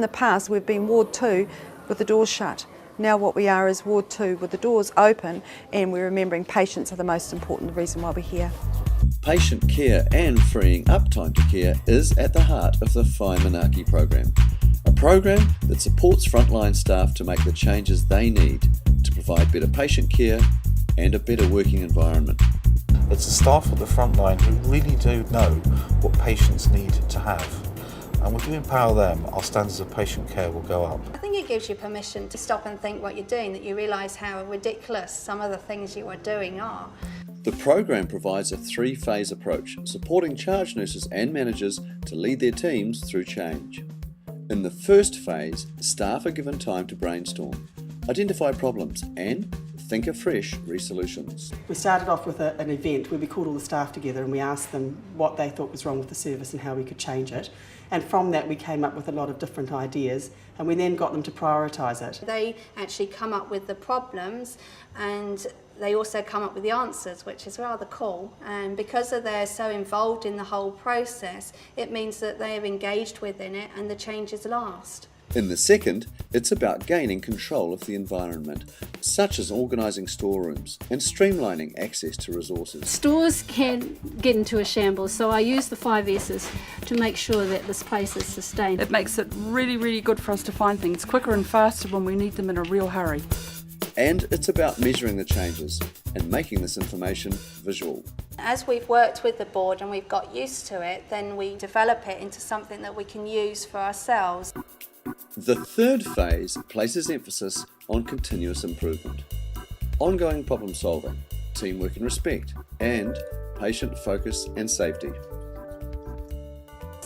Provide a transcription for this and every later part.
the past we've been Ward 2 with the doors shut. Now what we are is Ward 2 with the doors open, and we're remembering patients are the most important reason why we're here. Patient care and freeing up time to care is at the heart of the Whai Manaaki program. A program that supports frontline staff to make the changes they need to provide better patient care and a better working environment. It's the staff at the front line who really do know what patients need to have. And if we empower them, our standards of patient care will go up. I think it gives you permission to stop and think what you're doing, that you realise how ridiculous some of the things you are doing are. The program provides a 3-phase approach, supporting charge nurses and managers to lead their teams through change. In the first phase, staff are given time to brainstorm, identify problems and think afresh resolutions. We started off with an event where we called all the staff together and we asked them what they thought was wrong with the service and how we could change it. And from that we came up with a lot of different ideas, and we then got them to prioritise it. They actually come up with the problems, and they also come up with the answers, which is rather cool. And because they're so involved in the whole process, it means that they are engaged within it and the changes last. In the second, it's about gaining control of the environment, such as organising storerooms and streamlining access to resources. Stores can get into a shambles, so I use the 5 S's to make sure that this place is sustained. It makes it really, really good for us to find things quicker and faster when we need them in a real hurry. And it's about measuring the changes and making this information visual. As we've worked with the board and we've got used to it, then we develop it into something that we can use for ourselves. The third phase places emphasis on continuous improvement, ongoing problem solving, teamwork and respect, and patient focus and safety.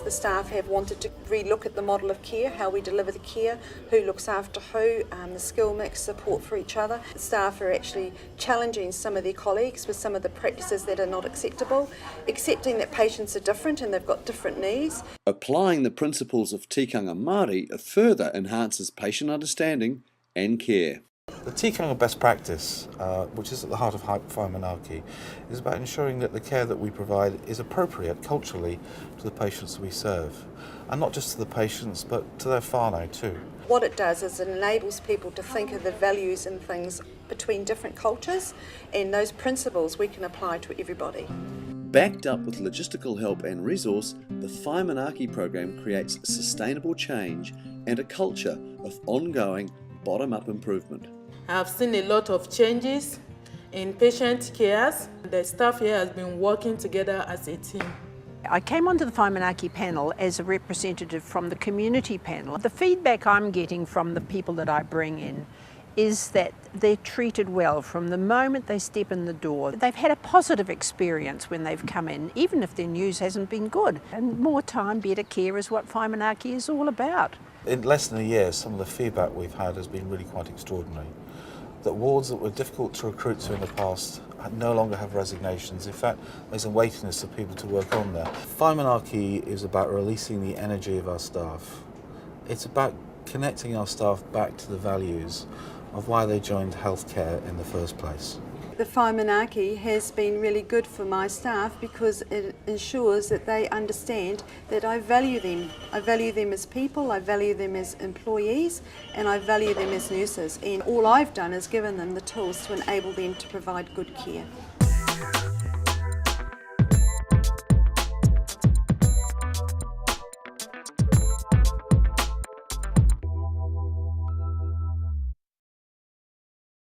The staff have wanted to re-look at the model of care, how we deliver the care, who looks after who, the skill mix, support for each other. The staff are actually challenging some of their colleagues with some of the practices that are not acceptable, accepting that patients are different and they've got different needs. Applying the principles of tikanga Māori further enhances patient understanding and care. The tikanga best practice, which is at the heart of Whai Manaaki, is about ensuring that the care that we provide is appropriate culturally to the patients we serve. And not just to the patients, but to their whānau too. What it does is it enables people to think of the values and things between different cultures, and those principles we can apply to everybody. Backed up with logistical help and resource, the Whai Manaaki program creates sustainable change and a culture of ongoing bottom-up improvement. I've seen a lot of changes in patient cares. The staff here has been working together as a team. I came onto the Whai Manaaki panel as a representative from the community panel. The feedback I'm getting from the people that I bring in is that they're treated well from the moment they step in the door. They've had a positive experience when they've come in, even if their news hasn't been good. And more time, better care is what Whai Manaaki is all about. In less than a year, some of the feedback we've had has been really quite extraordinary. That wards that were difficult to recruit to in the past no longer have resignations. In fact, there's a waiting list of people to work on there. Whai Manaaki is about releasing the energy of our staff. It's about connecting our staff back to the values of why they joined healthcare in the first place. The Whai Manaaki has been really good for my staff because it ensures that they understand that I value them. I value them as people, I value them as employees, and I value them as nurses. And all I've done is given them the tools to enable them to provide good care.